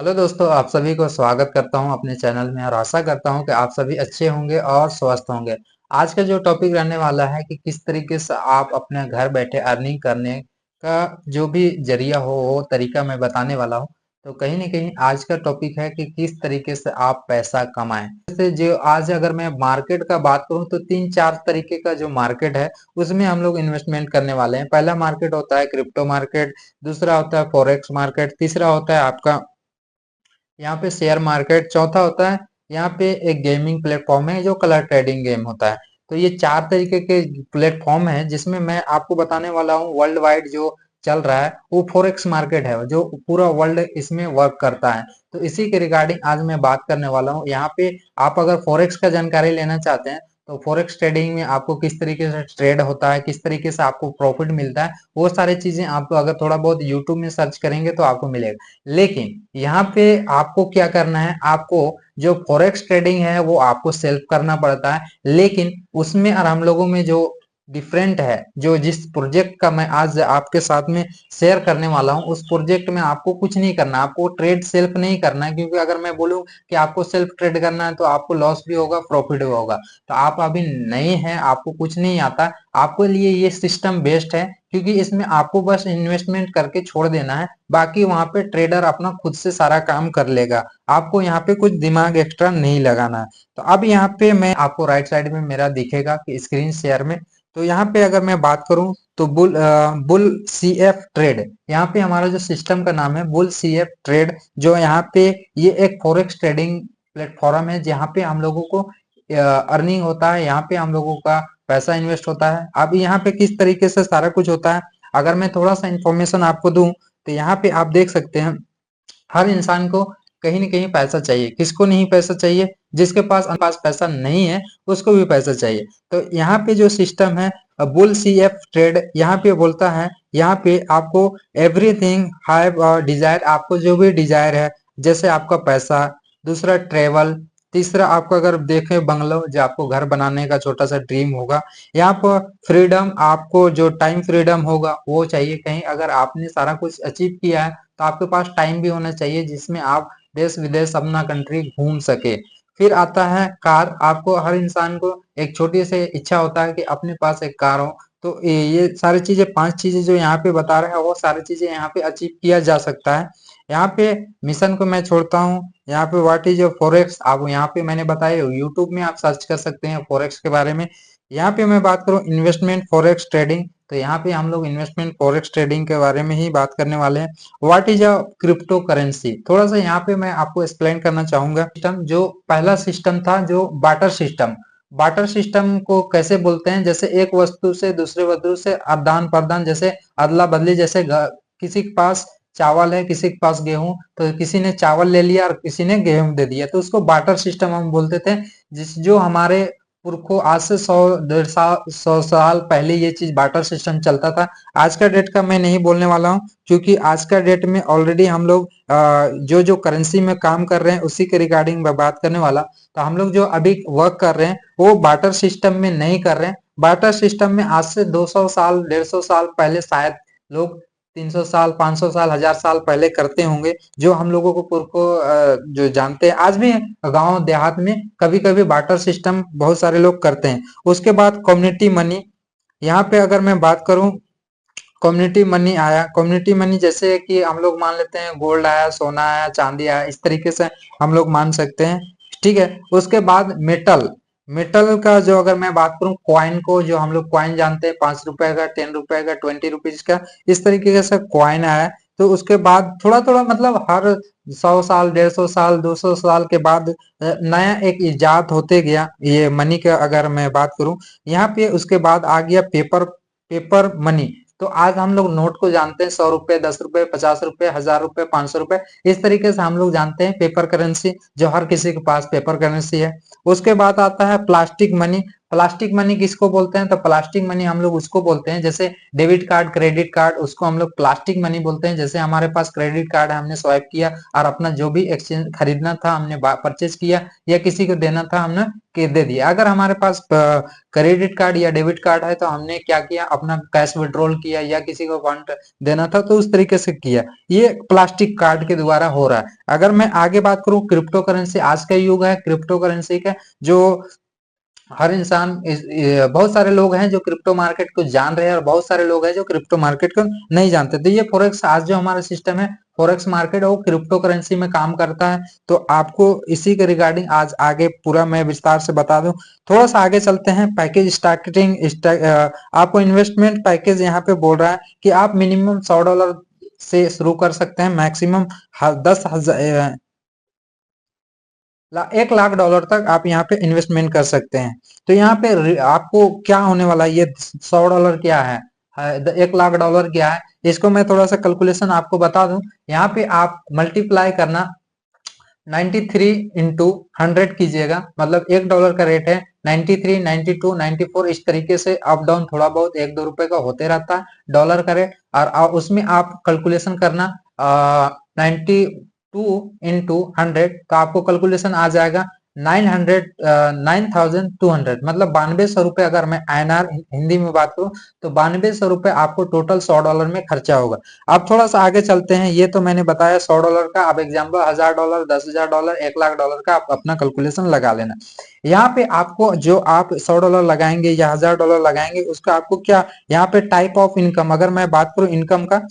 Hello दोस्तों, आप सभी को स्वागत करता हूं अपने चैनल में और आशा करता हूं कि आप सभी अच्छे होंगे और स्वस्थ होंगे। आज का जो टॉपिक रहने वाला है कि किस तरीके से आप अपने घर बैठे अर्निंग करने का जो भी जरिया हो वो तरीका मैं बताने वाला हूं। तो कहीं ना कहीं आज का टॉपिक है कि किस तरीके से आप पैसा कमाएं। जैसे जो आज अगर मैं मार्केट का बात करूं तो तीन चार तरीके का जो मार्केट है उसमें हम लोग इन्वेस्टमेंट करने वाले हैं। पहला मार्केट होता है क्रिप्टो मार्केट, दूसरा होता है फॉरेक्स मार्केट, तीसरा होता है आपका यहाँ पे शेयर मार्केट, चौथा होता है यहाँ पे एक गेमिंग प्लेटफॉर्म है जो कलर ट्रेडिंग गेम होता है। तो ये चार तरीके के प्लेटफॉर्म है जिसमें मैं आपको बताने वाला हूँ वर्ल्ड वाइड जो चल रहा है वो फॉरेक्स मार्केट है जो पूरा वर्ल्ड इसमें वर्क करता है। तो इसी के रिगार्डिंग आज मैं बात करने वाला हूँ। यहाँ पे आप अगर फॉरेक्स का जानकारी लेना चाहते हैं तो फॉरेक्स ट्रेडिंग में आपको किस तरीके से ट्रेड होता है, किस तरीके से आपको प्रॉफिट मिलता है, वो सारी चीजें आप अगर थोड़ा बहुत यूट्यूब में सर्च करेंगे तो आपको मिलेगा। लेकिन यहाँ पे आपको क्या करना है, आपको जो फॉरेक्स ट्रेडिंग है वो आपको सेल्फ करना पड़ता है। लेकिन उसमें और हम लोगों में जो डिफरेंट है, जो जिस प्रोजेक्ट का मैं आज आपके साथ में शेयर करने वाला हूँ उस प्रोजेक्ट में आपको कुछ नहीं करना, आपको ट्रेड सेल्फ नहीं करना है। क्योंकि अगर मैं बोलूँ कि आपको सेल्फ ट्रेड करना है तो आपको लॉस भी होगा, प्रॉफिट भी होगा। तो आप अभी नए हैं, आपको कुछ नहीं आता, आपके लिए ये सिस्टम बेस्ट है। क्योंकि इसमें आपको बस इन्वेस्टमेंट करके छोड़ देना है, बाकी वहां पे ट्रेडर अपना खुद से सारा काम कर लेगा। आपको यहाँ पे कुछ दिमाग एक्स्ट्रा नहीं लगाना है। तो अब यहाँ पे मैं आपको राइट साइड में मेरा दिखेगा कि स्क्रीन शेयर में, तो यहाँ पे अगर मैं बात करूं तो बुल सी एफ ट्रेड, यहाँ पे हमारा जो सिस्टम का नाम है बुल सी एफ ट्रेड। जो यहाँ पे ये एक फॉरेक्स ट्रेडिंग प्लेटफॉर्म है जहाँ पे हम लोगों को अर्निंग होता है, यहाँ पे हम लोगों का पैसा इन्वेस्ट होता है। अब यहाँ पे किस तरीके से सारा कुछ होता है, अगर मैं थोड़ा सा इंफॉर्मेशन आपको दूं तो यहाँ पे आप देख सकते हैं हर इंसान को कहीं ना कहीं पैसा चाहिए। किसको नहीं पैसा चाहिए? जिसके पास पैसा नहीं है उसको भी पैसा चाहिए। तो यहाँ पे जो सिस्टम है बुल सी एफ ट्रेड, यहाँ पे बोलता है यहाँ पे आपको एवरीथिंग हैव डिजायर, आपको जो भी डिजायर है, जैसे आपका पैसा, दूसरा ट्रेवल, तीसरा आपको अगर देखें बंगलो, जो आपको घर बनाने का छोटा सा ड्रीम होगा। यहाँ पर फ्रीडम, आपको जो टाइम फ्रीडम होगा वो चाहिए। कहीं अगर आपने सारा कुछ अचीव किया है तो आपके पास टाइम भी होना चाहिए जिसमें आप देश विदेश अपना कंट्री घूम सके। फिर आता है कार, आपको हर इंसान को एक छोटी सी इच्छा होता है कि अपने पास एक कार हो। तो ये सारी चीजें, पांच चीजें जो यहाँ पे बता रहे हैं वो सारी चीजें यहाँ पे अचीव किया जा सकता है। यहाँ पे मिशन को मैं छोड़ता हूँ। यहाँ पे व्हाट इज फॉरेक्स, आप यहाँ पे मैंने बताया यूट्यूब में आप सर्च कर सकते हैं फॉरेक्स के बारे में। यहाँ पे मैं बात करूँ इन्वेस्टमेंट फॉरेक्स ट्रेडिंग, तो यहाँ पे हम लोग इन्वेस्टमेंट फॉरेक्स ट्रेडिंग के बारे में ही बात करने वाले हैं। What is a crypto currency, थोड़ा सा यहाँ पे मैं आपको एक्सप्लेन करना चाहूंगा। सिस्टम जो पहला सिस्टम था जो बाटर सिस्टम, बाटर सिस्टम को कैसे बोलते हैं, जैसे एक वस्तु से दूसरे वस्तु से आदान प्रदान, जैसे अदला बदली। जैसे किसी के पास चावल है, किसी के पास गेहूं, तो किसी ने चावल ले लिया और किसी ने गेहूं दे दिया, तो उसको बाटर सिस्टम हम बोलते थे। जिस जो हमारे पुरखों आज से 100 150 100 साल पहले ये चीज बाटर सिस्टम चलता था। आज का डेट का मैं नहीं बोलने वाला हूँ, क्योंकि आज का डेट में ऑलरेडी हम लोग जो जो करेंसी में काम कर रहे हैं उसी के रिगार्डिंग मैं बात करने वाला। तो हम लोग जो अभी वर्क कर रहे हैं वो बाटर सिस्टम में नहीं कर रहे हैं। बाटर सिस्टम में आज से 200 साल 150 साल पहले शायद लोग 300 साल 500 साल 1000 साल पहले करते होंगे। जो हम लोगों को पुरखों जो जानते हैं, आज भी गांव देहात में कभी कभी बाटर सिस्टम बहुत सारे लोग करते हैं। उसके बाद कम्युनिटी मनी, यहाँ पे अगर मैं बात करूं कम्युनिटी मनी आया। कम्युनिटी मनी जैसे कि हम लोग मान लेते हैं गोल्ड आया, सोना आया, चांदी आया, इस तरीके से हम लोग मान सकते हैं। ठीक है, उसके बाद मेटल, मेटल का जो अगर मैं बात करूं कॉइन को, जो हम लोग कॉइन जानते हैं 5 रुपए का, 10 रुपए का, 20 रुपीज का, इस तरीके से कॉइन आया। तो उसके बाद थोड़ा थोड़ा मतलब हर 100 साल 150 साल 200 साल के बाद नया एक इजाद होते गया ये मनी का। अगर मैं बात करूं यहाँ पे, उसके बाद आ गया पेपर, पेपर मनी। तो आज हम लोग नोट को जानते हैं 100 रुपए, 10 रुपए, 50 रुपए, 1000 रुपए, 500 रुपए, इस तरीके से हम लोग जानते हैं पेपर करेंसी, जो हर किसी के पास पेपर करेंसी है। उसके बाद आता है प्लास्टिक मनी। प्लास्टिक मनी किसको बोलते हैं? तो प्लास्टिक मनी हम लोग उसको बोलते हैं, जैसे डेबिट कार्ड, क्रेडिट कार्ड, उसको हम लोग प्लास्टिक मनी बोलते हैं। जैसे हमारे पास क्रेडिट कार्ड है, हमने स्वाइप किया और अपना जो भी एक्सचेंज खरीदना था हमने परचेज किया, या किसी को देना था हमने के दे दिया। अगर हमारे पास क्रेडिट कार्ड या डेबिट कार्ड है तो हमने क्या किया, अपना कैश विड्रॉल किया या किसी को फंड देना था तो उस तरीके से किया। ये प्लास्टिक कार्ड के द्वारा हो रहा है। अगर मैं आगे बात करूं क्रिप्टो करेंसी, आज का युग है क्रिप्टो करेंसी का, जो हर इंसान बहुत सारे लोग हैं जो क्रिप्टो मार्केट को जान रहे हैं और बहुत सारे लोग हैं जो क्रिप्टो मार्केट को नहीं जानते। तो ये फॉरेक्स आज जो हमारा सिस्टम है, फॉरेक्स मार्केट है, वो क्रिप्टो करेंसी में काम करता है। तो आपको इसी के रिगार्डिंग आज आगे पूरा मैं विस्तार से बता दूं। थोड़ा सा आगे चलते हैं। पैकेज स्टार्टिंग आपको इन्वेस्टमेंट पैकेज यहाँ पे बोल रहा है कि आप मिनिमम $100 से शुरू कर सकते हैं, मैक्सिमम 10,000 $1,00,000 तक आप यहाँ पे इन्वेस्टमेंट कर सकते हैं। तो यहाँ पे आपको क्या होने वाला है, ये $100 क्या है, $1,00,000 क्या है, इसको मैं थोड़ा सा कैलकुलेशन आपको बता दूं। यहाँ पे आप मल्टीप्लाई करना 93 इंटू 100 कीजिएगा, मतलब $1 का रेट है 93, 92, 94, इस तरीके से अप डाउन थोड़ा बहुत 1-2 रुपए का होते रहता है डॉलर का रेट। और उसमें आप कैलकुलेशन करना 92 इंटू 100, तो आपको कैलकुलेशन आ जाएगा 9,200, मतलब 9200 रुपए। अगर मैं INR हिंदी में बात करूं तो 9200 रुपए आपको टोटल $100 में खर्चा होगा। अब थोड़ा सा आगे चलते हैं। ये तो मैंने बताया $100 का। अब एग्जाम्पल $1000, $10,000, $1,00,000 का आप अपना कैलकुलेशन लगा लेना। यहाँ पे आपको जो आप $100 लगाएंगे या $1000 लगाएंगे, उसका आपको क्या यहाँ पे टाइप ऑफ इनकम, अगर मैं बात करूं इनकम का,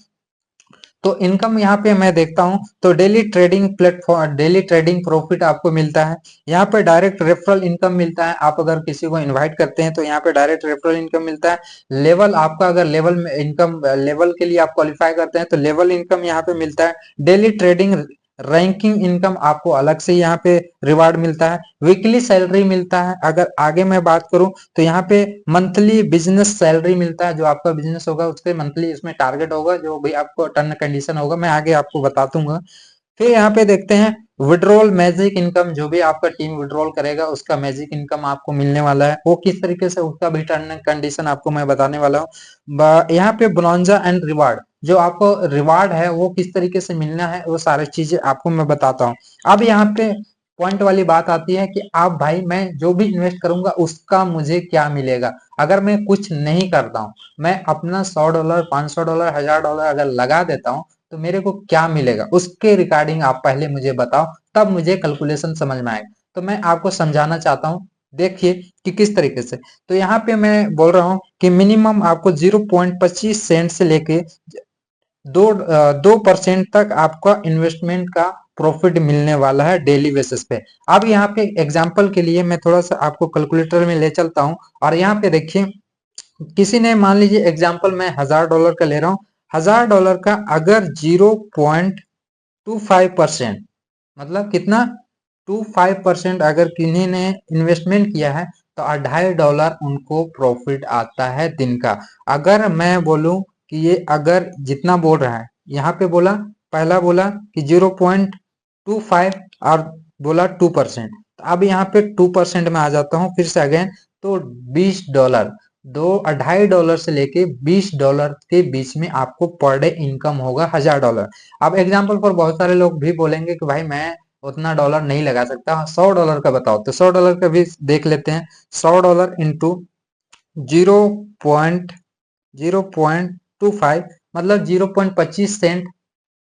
तो इनकम यहाँ पे मैं देखता हूँ तो daily trading platform, daily trading profit आपको मिलता है। यहाँ पे डायरेक्ट रेफरल इनकम मिलता है, आप अगर किसी को इनवाइट करते हैं तो यहाँ पे डायरेक्ट रेफरल इनकम मिलता है। लेवल आपका, अगर लेवल में इनकम, लेवल के लिए आप क्वालिफाई करते हैं तो लेवल इनकम यहाँ पे मिलता है। डेली ट्रेडिंग रैंकिंग इनकम आपको अलग से यहाँ पे रिवार्ड मिलता है। वीकली सैलरी मिलता है। अगर आगे मैं बात करूं तो यहाँ पे मंथली बिजनेस सैलरी मिलता है, जो आपका बिजनेस होगा उसके मंथली इसमें टारगेट होगा, जो भी आपको टर्न कंडीशन होगा मैं आगे आपको बता दूंगा। फिर यहाँ पे देखते हैं विड्रॉल मैजिक इनकम, जो भी आपका टीम विड्रॉल करेगा उसका मैजिक इनकम आपको मिलने वाला है, वो किस तरीके से, उसका भी टर्न कंडीशन आपको मैं बताने वाला हूँ। यहाँ पे बोनंजा एंड रिवार्ड, जो आपको रिवार्ड है वो किस तरीके से मिलना है, वो सारी चीजें आपको मैं बताता हूँ। अब यहाँ पे पॉइंट वाली बात आती है कि आप भाई, मैं जो भी इन्वेस्ट करूंगा उसका मुझे क्या मिलेगा। अगर मैं कुछ नहीं करता हूँ, मैं अपना $100, $500, $1000 अगर लगा देता हूँ तो मेरे को क्या मिलेगा, उसके रिगार्डिंग आप पहले मुझे बताओ, तब मुझे कैलकुलेशन समझ में आएगा। तो मैं आपको समझाना चाहता हूँ, देखिए कि किस तरीके से। तो यहाँ पे मैं बोल रहा हूँ कि मिनिमम आपको 0.25 सेंट से लेके 2% तक आपका इन्वेस्टमेंट का प्रॉफिट मिलने वाला है डेली बेसिस पे। अब यहाँ पे एग्जांपल के लिए मैं थोड़ा सा आपको कैलकुलेटर में ले चलता हूँ, और यहाँ पे देखिए किसी ने, मान लीजिए एग्जांपल मैं $1000 का ले रहा हूँ। $1000 का अगर 0.25%, मतलब कितना, 25% अगर किन्हीं ने इन्वेस्टमेंट किया है तो $2.5 उनको प्रॉफिट आता है दिन का। अगर मैं बोलूं कि ये अगर जितना बोल रहा है, यहाँ पे बोला, पहला बोला कि 0.25 और बोला 2%, तो अब यहाँ पे 2% में आ जाता हूँ फिर से अगेन, तो $20, $2.5 से लेके $20 के बीच में आपको पर डे इनकम होगा $1000। अब एग्जाम्पल फॉर बहुत सारे लोग भी बोलेंगे कि भाई मैं उतना डॉलर नहीं लगा सकता, $100 का बताओ, तो $100 का भी देख लेते हैं। $100 इंटू 0.25 मतलब 0.25 सेंट,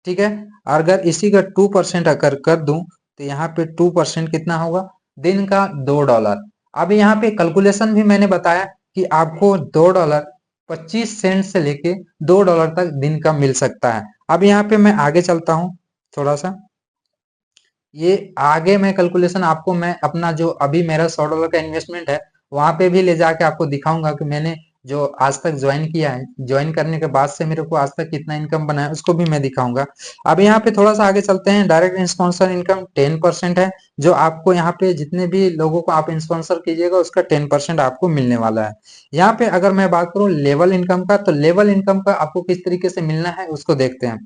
ठीक है। अगर इसी का 2% अगर कर दूं तो यहाँ पे 2% कितना होगा, दिन का $2। अब यहाँ पे कैलकुलेशन भी मैंने बताया कि आपको $2.25 से लेके $2 तक दिन का मिल सकता है। अब यहाँ पे मैं आगे चलता हूँ थोड़ा सा। ये आगे मैं कैलकुलेशन आपको, मैं अपना जो अभी मेरा $100 का इन्वेस्टमेंट है वहां पे भी ले जाके आपको दिखाऊंगा कि मैंने जो आज तक ज्वाइन किया है, ज्वाइन करने के बाद से मेरे को आज तक कितना इनकम बना है उसको भी मैं दिखाऊंगा। अब यहाँ पे थोड़ा सा आगे चलते हैं। डायरेक्ट स्पॉन्सर इनकम 10% है, जो आपको यहाँ पे जितने भी लोगों को आप स्पॉन्सर कीजिएगा उसका 10% आपको मिलने वाला है। यहाँ पे अगर मैं बात करूँ लेवल इनकम का, तो लेवल इनकम का आपको किस तरीके से मिलना है उसको देखते हैं।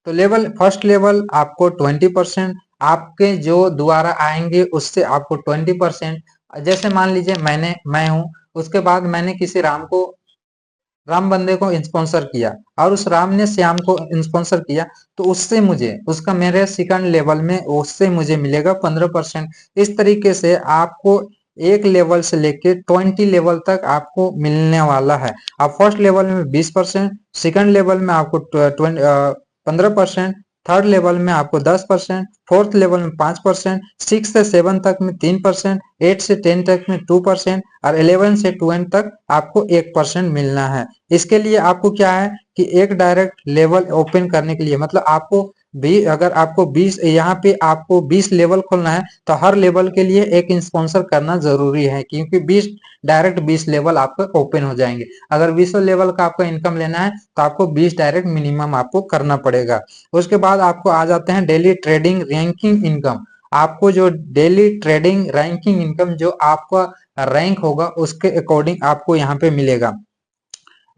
तो लेवल, फर्स्ट लेवल आपको 20%, आपके जो दोबारा आएंगे उससे आपको 20%, जैसे मान लीजिए मैं हूं, उसके बाद मैंने किसी राम बंदे को स्पॉन्सर किया और उस राम ने श्याम को स्पॉन्सर किया, तो उससे मुझे उसका मेरे सेकंड लेवल में उससे मुझे मिलेगा 15%। इस तरीके से आपको एक लेवल से लेके 20 लेवल तक आपको मिलने वाला है। आप फर्स्ट लेवल में 20%, सेकंड लेवल में आपको 15%, थर्ड लेवल में आपको 10%, फोर्थ लेवल में 5%, 6 से 7 तक में 3%, 8 से 10 तक में 2% और 11 से 12 तक आपको 1% मिलना है। इसके लिए आपको क्या है कि एक डायरेक्ट लेवल ओपन करने के लिए मतलब आपको भी अगर आपको 20 यहाँ पे आपको 20 लेवल खोलना है, तो हर लेवल के लिए एक स्पॉन्सर करना जरूरी है, क्योंकि 20 लेवल आपका ओपन हो जाएंगे। अगर 20 लेवल का आपको इनकम लेना है तो आपको 20 डायरेक्ट मिनिमम आपको करना पड़ेगा। उसके बाद आपको आ जाते हैं डेली ट्रेडिंग रैंकिंग इनकम। आपको जो डेली ट्रेडिंग रैंकिंग इनकम जो आपका रैंक होगा उसके अकॉर्डिंग आपको यहाँ पे मिलेगा।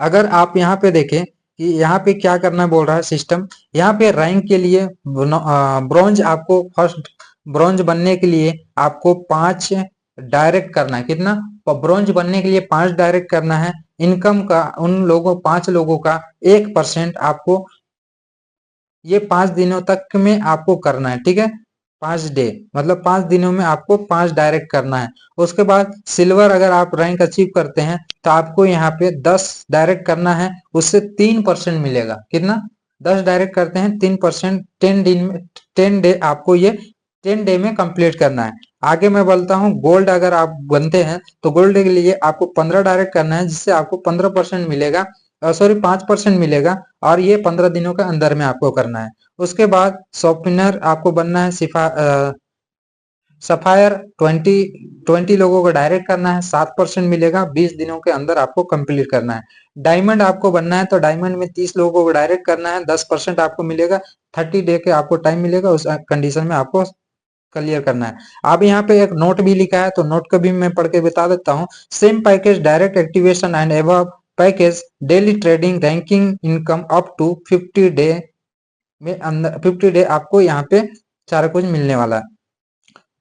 अगर आप यहाँ पे देखें कि यहाँ पे क्या करना बोल रहा है सिस्टम, यहाँ पे रैंक के लिए ब्रॉन्ज आपको फर्स्ट ब्रॉन्ज बनने के लिए आपको 5 डायरेक्ट करना है। कितना? ब्रॉन्ज बनने के लिए 5 डायरेक्ट करना है। इनकम का उन लोगों 5 लोगों का 1% आपको ये 5 दिनों तक में आपको करना है। ठीक है, 5 डे मतलब 5 दिनों में आपको 5 डायरेक्ट करना है। उसके बाद सिल्वर अगर आप रैंक अचीव करते हैं तो आपको यहाँ पे 10 डायरेक्ट करना है, उससे 3% मिलेगा। कितना? 10 डायरेक्ट करते हैं 3%, 10 दिन में 10 डे आपको ये 10 डे में कंप्लीट करना है। आगे मैं बोलता हूँ गोल्ड अगर आप बनते हैं तो गोल्ड के लिए आपको 15 डायरेक्ट करना है, जिससे आपको 15% मिलेगा, सॉरी 5% मिलेगा, और ये 15 दिनों के अंदर में आपको करना है। उसके बाद शॉपिनर आपको बनना है सफायर 20 लोगों को डायरेक्ट करना है, 7% मिलेगा, 20 दिनों के अंदर आपको कंप्लीट करना है। डायमंड आपको बनना है तो डायमंड में 30 लोगों को डायरेक्ट करना है, 10% आपको मिलेगा, 30 डे के आपको टाइम मिलेगा, उस कंडीशन में आपको क्लियर करना है। अब यहाँ पे एक नोट भी लिखा है तो नोट को भी मैं पढ़ के बता देता हूँ। Same package direct activation and above package daily trading ranking income up to 50 day में अंदर 50 डे आपको यहाँ पे सारा कुछ मिलने वाला है।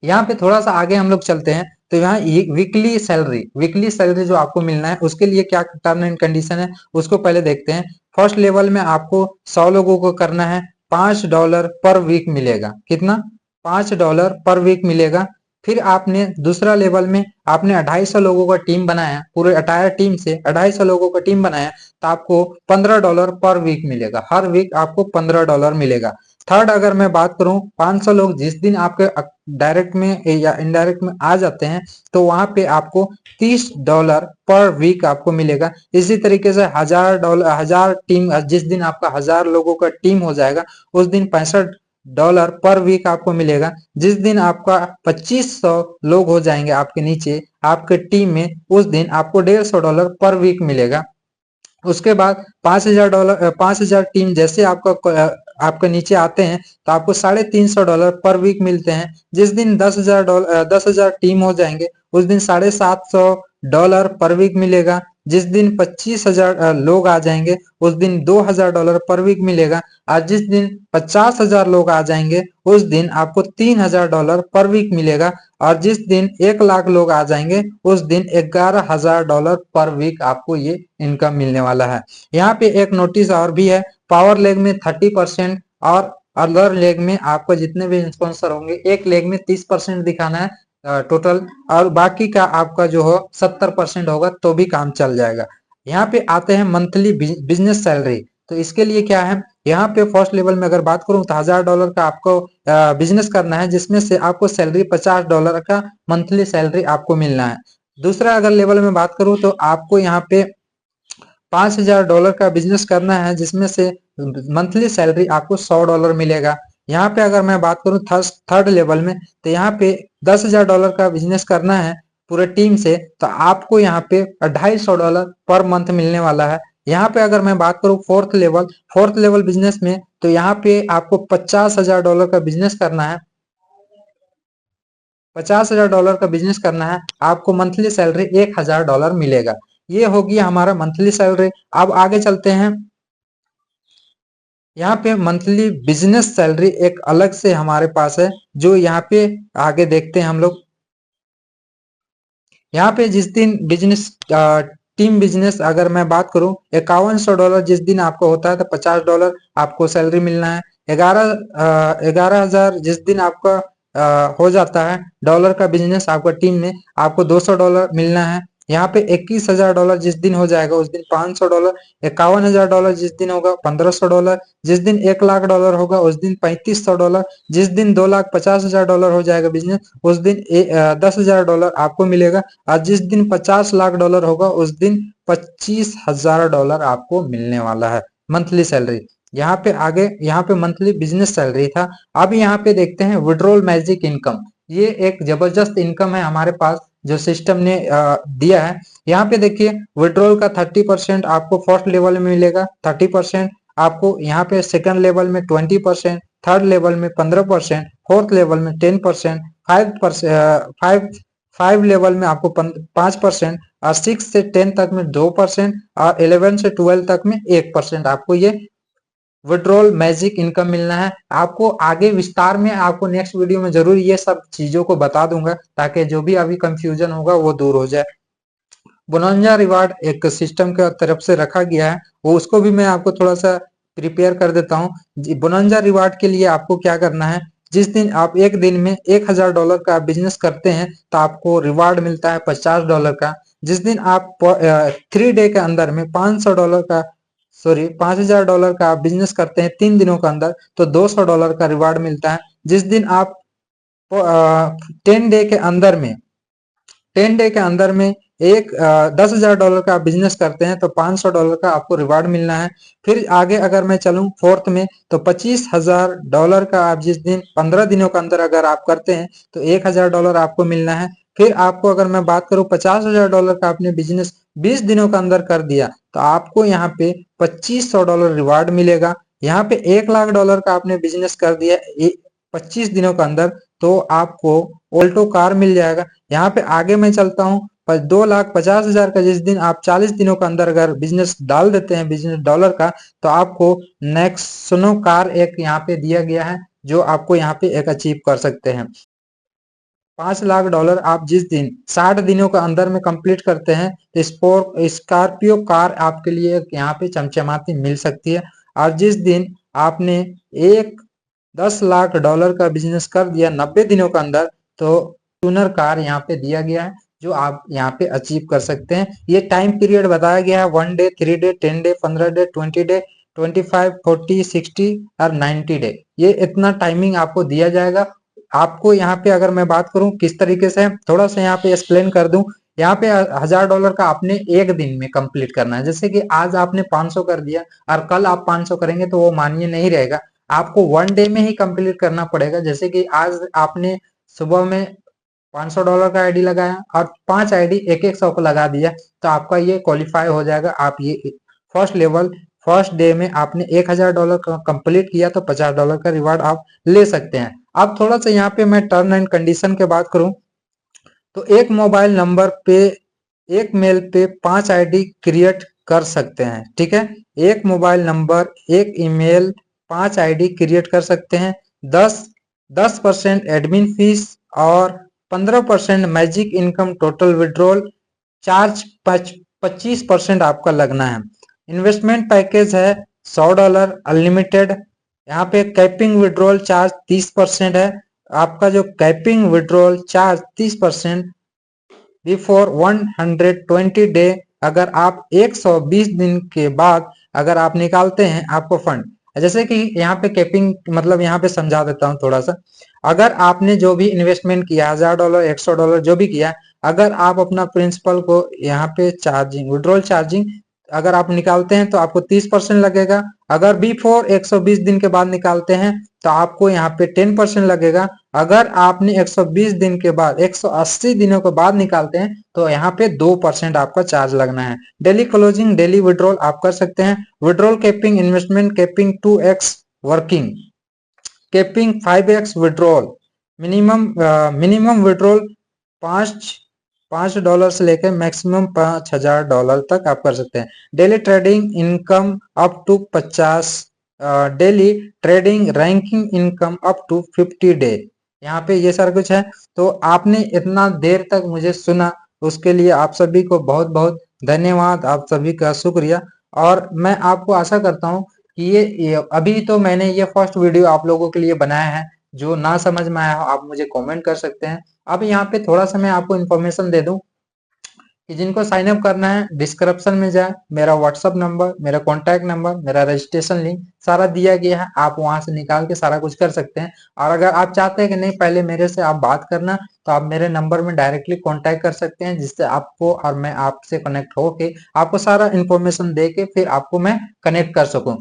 यहाँ पे थोड़ा सा आगे हम लोग चलते हैं तो यहाँ वीकली सैलरी जो आपको मिलना है उसके लिए क्या टर्म एंड कंडीशन है उसको पहले देखते हैं। फर्स्ट लेवल में आपको 100 लोगों को करना है, $5 पर वीक मिलेगा। कितना? $5 पर वीक मिलेगा। फिर आपने दूसरा लेवल में आपने 250 लोगों का टीम बनाया, पूरे अटायर टीम से 250 लोगों का टीम बनाया, तो आपको $15 पर वीक मिलेगा। हर वीक आपको $15 मिलेगा। थर्ड अगर मैं बात करूं, 500 लोग जिस दिन आपके डायरेक्ट में या इनडायरेक्ट में आ जाते हैं तो वहां पे आपको $30 पर वीक आपको मिलेगा। इसी तरीके से हजार टीम जिस दिन आपका 1000 लोगों का टीम हो जाएगा उस दिन $65 पर वीक आपको मिलेगा। जिस दिन आपका 2500 लोग हो जाएंगे आपके नीचे आपके टीम में उस दिन आपको $150 पर वीक मिलेगा। उसके बाद $5000 5000 टीम जैसे आपके नीचे आते हैं तो आपको $350 पर वीक मिलते हैं। जिस दिन $10,000 टीम हो जाएंगे उस दिन $750 पर वीक मिलेगा। जिस दिन 25,000 लोग आ जाएंगे उस दिन $2,000 पर वीक मिलेगा। और जिस दिन 50,000 लोग आ जाएंगे उस दिन आपको $3,000 पर वीक मिलेगा। और जिस दिन 1 लाख लोग आ जाएंगे उस दिन $11,000 पर वीक आपको ये इनकम मिलने वाला है। यहाँ पे एक नोटिस और भी है, पावर लेग में 30% और अदर लेग में आपको जितने भी स्पॉन्सर होंगे एक लेग में 30% दिखाना है टोटल, और बाकी का आपका जो हो 70% होगा तो भी काम चल जाएगा। यहाँ पे आते हैं मंथली बिजनेस सैलरी। तो इसके लिए क्या है, यहाँ पे फर्स्ट लेवल में अगर बात करूं तो $1000 का आपको बिजनेस करना है, जिसमें से आपको सैलरी $50 का मंथली सैलरी आपको मिलना है। दूसरा अगर लेवल में बात करूं तो आपको यहाँ पे $5000 का बिजनेस करना है, जिसमें से मंथली सैलरी आपको $100 मिलेगा। यहाँ पे अगर मैं बात करूँ थर्ड लेवल में तो यहाँ पे $10,000 का बिजनेस करना है पूरे टीम से, तो आपको यहाँ पे $250 पर मंथ मिलने वाला है। यहाँ पे अगर मैं बात करूँ फोर्थ लेवल बिजनेस में तो यहाँ पे आपको $50,000 का बिजनेस करना है। $50,000 का बिजनेस करना है, आपको मंथली सैलरी $1,000 मिलेगा। ये होगी हमारा मंथली सैलरी। अब आगे चलते हैं, यहाँ पे मंथली बिजनेस सैलरी एक अलग से हमारे पास है, जो यहाँ पे आगे देखते हैं हम लोग। यहाँ पे जिस दिन बिजनेस टीम बिजनेस अगर मैं बात करूं, $5100 जिस दिन आपको होता है तो $50 आपको सैलरी मिलना है। 11,000 जिस दिन आपका हो जाता है डॉलर का बिजनेस आपका टीम में, आपको $200 मिलना है। यहाँ पे $21,000 जिस दिन हो जाएगा उस दिन $500। $51,000 जिस दिन होगा $1500। जिस दिन $1,00,000 होगा उस दिन $3500। जिस दिन $2,50,000 हो जाएगा बिजनेस उस दिन $10,000 आपको मिलेगा। और जिस दिन $50,00,000 होगा उस दिन $25,000 आपको मिलने वाला है मंथली सैलरी। यहाँ पे आगे यहाँ पे मंथली बिजनेस सैलरी था। अब यहाँ पे देखते हैं विड्रॉल मैजिक इनकम। ये एक जबरदस्त इनकम है हमारे पास जो सिस्टम ने दिया है। यहाँ पे देखिए विड्रॉल का 30% आपको फर्स्ट लेवल में मिलेगा, 30% आपको यहाँ पे सेकंड लेवल में 20%, थर्ड लेवल में 15%, फोर्थ लेवल में 10%, 5 लेवल में आपको 5%, और 6 से 10 तक में 2%, और 11 से 12 तक में 1% आपको ये विड्रॉल मैजिक इनकम मिलना है। आपको आगे विस्तार में आपको नेक्स्ट वीडियो में जरूर ये सब चीजों को बता दूंगा ताकि जो भी अभी कंफ्यूजन होगा वो दूर हो जाए। बोनांजा रिवार्ड एक सिस्टम के तरफ से रखा गया है, वो उसको भी मैं आपको थोड़ा सा प्रिपेयर कर देता हूँ। बोनांजा रिवार्ड के लिए आपको क्या करना है, जिस दिन आप एक दिन में $1,000 का बिजनेस करते हैं तो आपको रिवार्ड मिलता है $50 का। जिस दिन आप 3 डे के अंदर में $500 का, सॉरी $5,000 का बिजनेस करते हैं 3 दिनों के अंदर तो $200 का रिवार्ड मिलता है। जिस दिन आप 10 डे के अंदर में 10 डे के अंदर में $10,000 का बिजनेस करते हैं तो $500 का आपको रिवार्ड मिलना है। फिर आगे अगर मैं चलूं फोर्थ में तो $25,000 का आप जिस दिन 15 दिनों के अंदर अगर आप करते हैं तो $1,000 आपको मिलना है। फिर आपको अगर मैं बात करूं $50,000 का आपने बिजनेस 20 दिनों के अंदर कर दिया तो आपको यहाँ पे $2,500 रिवार्ड मिलेगा। यहाँ पे $1,00,000 का आपने बिजनेस कर दिया 25 दिनों के अंदर तो आपको ऑल्टो कार मिल जाएगा। यहाँ पे आगे मैं चलता हूँ, 2,50,000 का जिस दिन आप 40 दिनों के अंदर अगर बिजनेस डाल देते हैं बिजनेस डॉलर का तो आपको नेक्सोनो कार एक यहाँ पे दिया गया है जो आपको यहाँ पे एक अचीव कर सकते हैं। $5,00,000 आप जिस दिन 60 दिनों के अंदर में कंप्लीट करते हैं तो स्कॉर्पियो कार आपके लिए यहाँ पे चमचमाती मिल सकती है। और जिस दिन आपने एक $10,00,000 का बिजनेस कर दिया 90 दिनों के अंदर तो टूनर कार यहाँ पे दिया गया है जो आप यहाँ पे अचीव कर सकते हैं। ये टाइम पीरियड बताया गया है 1 day, 3 day, 10 day, 15 day, 20 day, 25, 40, 60 और 90 डे। ये इतना टाइमिंग आपको दिया जाएगा। आपको यहाँ पे अगर मैं बात करूं किस तरीके से थोड़ा सा यहाँ पे एक्सप्लेन कर दूं, यहाँ पे $1,000 का आपने एक दिन में कंप्लीट करना है। जैसे कि आज आपने 500 कर दिया और कल आप 500 करेंगे तो वो मान्य नहीं रहेगा। आपको 1 डे में ही कंप्लीट करना पड़ेगा। जैसे कि आज आपने सुबह में $500 का आईडी लगाया और 5 आईडी एक एक 100 को लगा दिया तो आपका ये क्वालिफाई हो जाएगा। आप ये फर्स्ट लेवल फर्स्ट डे में आपने $1,000 का कंप्लीट किया तो $50 का रिवार्ड आप ले सकते हैं। अब थोड़ा सा यहाँ पे मैं टर्म एंड कंडीशन के बात करूं तो एक मोबाइल नंबर पे एक मेल पे 5 आईडी क्रिएट कर सकते हैं। ठीक है, एक मोबाइल नंबर एक ईमेल 5 आईडी क्रिएट कर सकते हैं। 10% एडमिन फीस और 15% magic income total withdrawal charge 25% आपका लगना है। इन्वेस्टमेंट पैकेज है $100 अनलिमिटेड। यहाँ पे कैपिंग विड्रॉल चार्ज 30% है। आपका जो capping withdrawal charge 30% before 120 day, अगर आप 120 दिन के बाद अगर आप निकालते हैं आपको फंड, जैसे कि यहाँ पे कैपिंग मतलब यहाँ पे समझा देता हूँ थोड़ा सा। अगर आपने जो भी इन्वेस्टमेंट किया $1,000 $100 जो भी किया, अगर आप अपना प्रिंसिपल को यहाँ पे चार्जिंग विड्रॉल चार्जिंग अगर आप निकालते हैं तो आपको 30% लगेगा। अगर बिफोर 120 दिन के बाद निकालते हैं तो आपको यहाँ पे 10% लगेगा। अगर आपने 120 दिन के बाद 180 दिनों के बाद निकालते हैं तो यहाँ पे 2% आपका चार्ज लगना है। डेली क्लोजिंग डेली विड्रॉल आप कर सकते हैं। Withdrawal capping investment capping 2x working capping 5x withdrawal minimum withdrawal $5 से लेकर मैक्सिमम $5,000 तक आप कर सकते हैं। Daily trading income up to 50, daily trading ranking income up to 50 day. यहाँ पे ये सारा कुछ है। तो आपने इतना देर तक मुझे सुना उसके लिए आप सभी को बहुत-बहुत धन्यवाद, आप सभी का शुक्रिया। और मैं आपको आशा करता हूँ कि ये अभी तो मैंने ये फर्स्ट वीडियो आप लोगों के लिए बनाया है, जो ना समझ में आया हो आप मुझे कमेंट कर सकते हैं। अब यहाँ पे थोड़ा-सा मैं आपको इन्फॉर्मेशन दे दूँ कि जिनको साइन अप करना है डिस्क्रिप्शन में जाए, मेरा व्हाट्सअप नंबर, मेरा कॉन्टैक्ट नंबर, मेरा रजिस्ट्रेशन लिंक सारा दिया गया है, आप वहां से निकाल के सारा कुछ कर सकते हैं। और अगर आप चाहते हैं कि नहीं पहले मेरे से आप बात करना, तो आप मेरे नंबर में डायरेक्टली कॉन्टैक्ट कर सकते हैं, जिससे आपको और मैं आपसे कनेक्ट होके आपको सारा इन्फॉर्मेशन दे के फिर आपको मैं कनेक्ट कर सकूं।